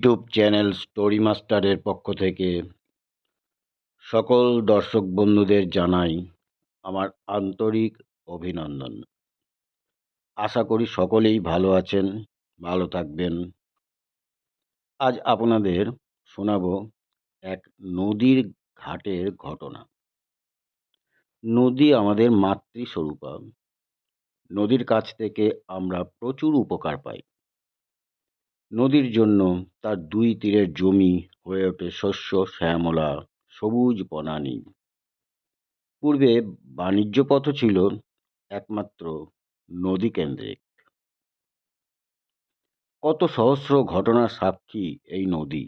YouTube channel story মাস্টারের পক্ষ থেকে সকল দর্শক বন্ধুদের জানাই আমার আন্তরিক অভিনন্দন। আশা করি সকলেই ভালো আছেন, ভালো থাকবেন। আজ আপনাদের শোনাবো এক নদীর ঘাটের ঘটনা। নদী আমাদের মাতৃস্বরূপা। নদীর কাছ থেকে আমরা প্রচুর উপকার পাই। নদীর জন্য তার দুই তীরের জমি হয়ে ওঠে শস্য শ্যামলা, সবুজ বনানী। পূর্বে বাণিজ্য পথ ছিল একমাত্র নদী কেন্দ্রিক। কত সহস্র ঘটনার সাক্ষী এই নদী।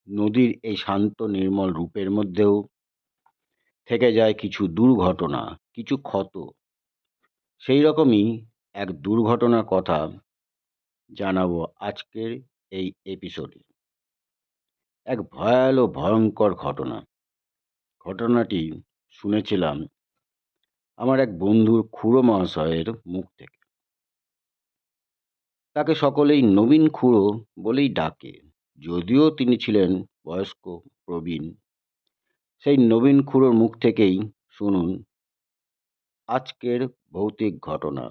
নদীর এই শান্ত নির্মল রূপের মধ্যেও থেকে যায় কিছু দুর্ঘটনা, কিছু ক্ষত। সেই রকমই এক দুর্ঘটনার কথা জানাবো আজকের এই এপিসোডে। এক ভয়ঙ্কর ঘটনা। ঘটনাটি শুনেছিলাম আমার এক বন্ধুর খুড়ো মহাশয়ের মুখ থেকে। তাকে সকলেই নবীন খুড়ো বলেই ডাকে, যদিও তিনি ছিলেন বয়স্ক প্রবীণ। সেই নবীন খুড়োর মুখ থেকেই শুনুন আজকের ভৌতিক ঘটনা,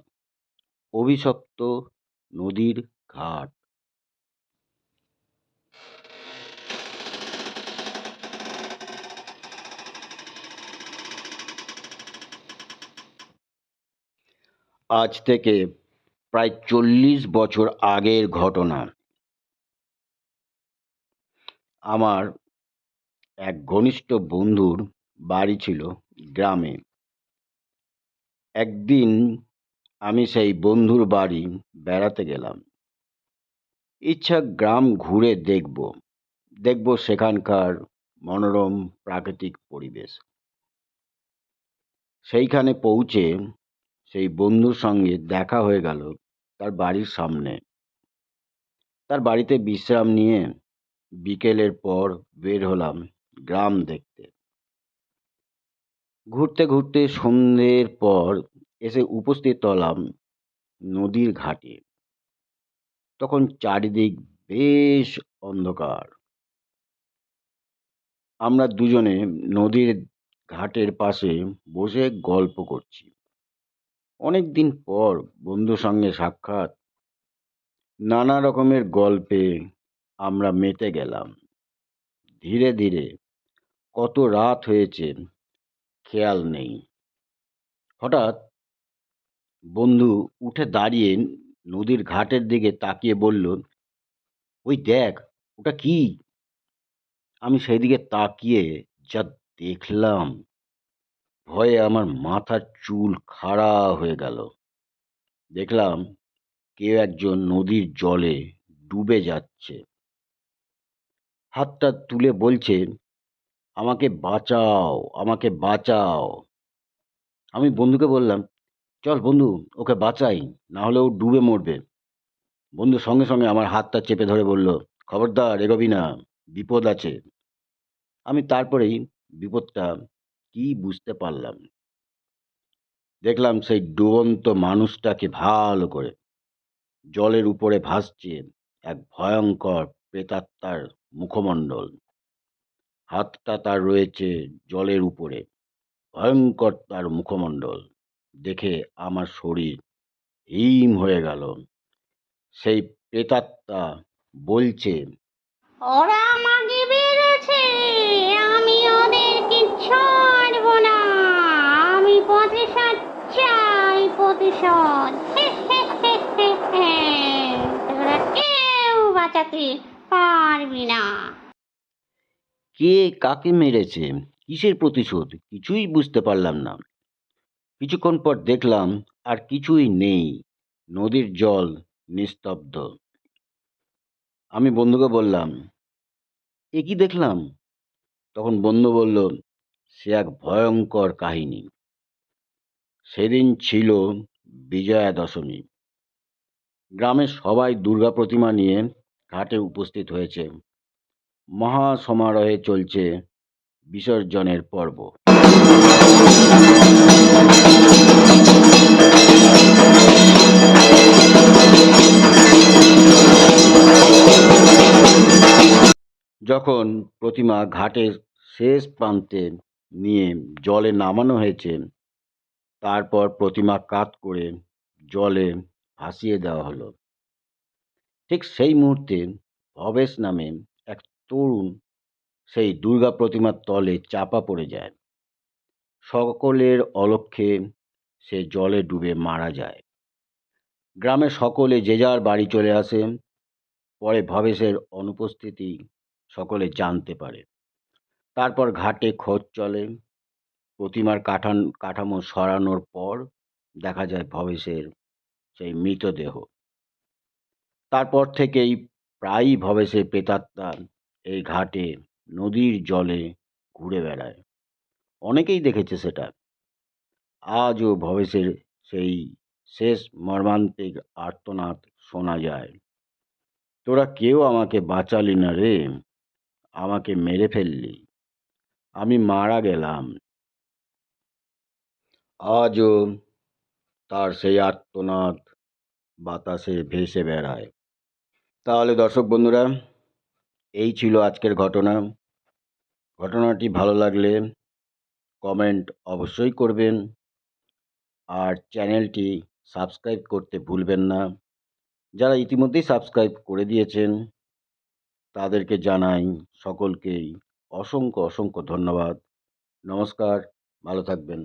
অভিশপ্ত নদীর ঘাট। আজ থেকে প্রায় 40 বছর আগের ঘটনা। আমার এক ঘনিষ্ঠ বন্ধুর বাড়ি ছিল গ্রামে। একদিন আমি সেই বন্ধুর বাড়ি বেড়াতে গেলাম। ইচ্ছা গ্রাম ঘুরে দেখব সেখানকার মনোরম প্রাকৃতিক পরিবেশ। সেইখানে পৌঁছে সেই বন্ধুর সঙ্গে দেখা হয়ে গেল তার বাড়ির সামনে। তার বাড়িতে বিশ্রাম নিয়ে বিকেলের পর বের হলাম গ্রাম দেখতে। ঘুরতে ঘুরতে সন্ধ্যের পর এসে উপস্থিত হলাম নদীর ঘাটে। তখন চারিদিক বেশ অন্ধকার। আমরা দুজনে নদীর ঘাটের পাশে বসে গল্প করছি। অনেকদিন পর বন্ধুর সঙ্গে সাক্ষাৎ। নানা রকমের গল্পে আমরা মেতে গেলাম। ধীরে ধীরে কত রাত হয়েছে খেয়াল নেই। হঠাৎ বন্ধু উঠে দাঁড়িয়ে নদীর ঘাটের দিকে তাকিয়ে বলল, ওই দেখ, ওটা কি? আমি সেই দিকে তাকিয়ে যা দেখলাম, ভয়ে আমার মাথার চুল খাড়া হয়ে গেল। দেখলাম কেউ একজন নদীর জলে ডুবে যাচ্ছে। হাতটা তুলে বলছে, আমাকে বাঁচাও, আমাকে বাঁচাও। আমি বন্ধুকে বললাম, চল বন্ধু, ওকে বাঁচাই, না হলে ও ডুবে মরবে। বন্ধু সঙ্গে সঙ্গে আমার হাতটা চেপে ধরে বলল, খবরদার এগোবি না, বিপদ আছে। আমি তারপরেই বিপদটা কি বুঝতে পারলাম। দেখলাম সেই ডুবন্ত মানুষটাকে ভালো করে জলের উপরে ভাসছে এক ভয়ঙ্কর প্রেতাত্মার মুখমণ্ডল। হাতটা তার রয়েছে জলের উপরে, ভয়ঙ্কর তার মুখমণ্ডল দেখে আমার শরীর হিম হয়ে গেল। সেই প্রেতাত্মা বলছে, ওরা আমাকে বেড়েছে, আমি ওদেরকে ছাড়ব না। আমি প্রতিশোধ চাই, প্রতিশোধ। তোরা কেউ বাঁচাতে পারবি না। কে কাকে মেরেছে, কিসের প্রতিশোধ, কিছুই বুঝতে পারলাম না। কিছুক্ষণ পর দেখলাম আর কিছুই নেই, নদীর জল নিস্তব্ধ। আমি বন্ধুকে বললাম, এ কি দেখলাম? তখন বন্ধু বলল, সে এক ভয়ঙ্কর কাহিনী। সেদিন ছিল বিজয়া দশমী। গ্রামের সবাই দুর্গা প্রতিমা নিয়ে ঘাটে উপস্থিত হয়েছে। মহা সমারোহে চলছে বিসর্জনের পর্ব। যখন প্রতিমা ঘাটের শেষ প্রান্তে নিয়ে জলে নামানো হয়েছে, তারপর প্রতিমা কাত করে জলে ভাসিয়ে দেওয়া হলো। ঠিক সেই মুহূর্তে ভবেশ নামে এক তরুণ সেই দুর্গা প্রতিমার তলে চাপা পড়ে যায়। সকলের অলক্ষ্যে সে জলে ডুবে মারা যায়। গ্রামের সকলে যে যার বাড়ি চলে আসে। পরে ভবেশের অনুপস্থিতি সকলে জানতে পারে। তারপর ঘাটে খোঁজ চলে। প্রতিমার কাঠামো সরানোর পর দেখা যায় ভবেশের সেই মৃতদেহ। তারপর থেকেই প্রায়ই ভবেশের প্রেতাত্মা এই ঘাটে নদীর জলে ঘুরে বেড়ায়। অনেকেই দেখেছে সেটা। আজও ভবেশের সেই শেষ মর্মান্তিক আর্তনাদ শোনা যায়। তোরা কেউ আমাকে বাঁচালি না রে, আমাকে মেরে ফেললি, আমি মারা গেলাম। আজও তার সেই আর্তনাদ বাতাসে ভেসে বেড়ায়। তাহলে দর্শক বন্ধুরা, এই ছিল আজকের ঘটনা। ঘটনাটি ভালো লাগলে কমেন্ট অবশ্যই করবেন, আর চ্যানেলটি সাবস্ক্রাইব করতে ভুলবেন না। যারা ইতিমধ্যেই সাবস্ক্রাইব করে দিয়েছেন তাদেরকে জানাই সকলকেই অসংখ্য অসংখ্য ধন্যবাদ। নমস্কার, ভালো থাকবেন।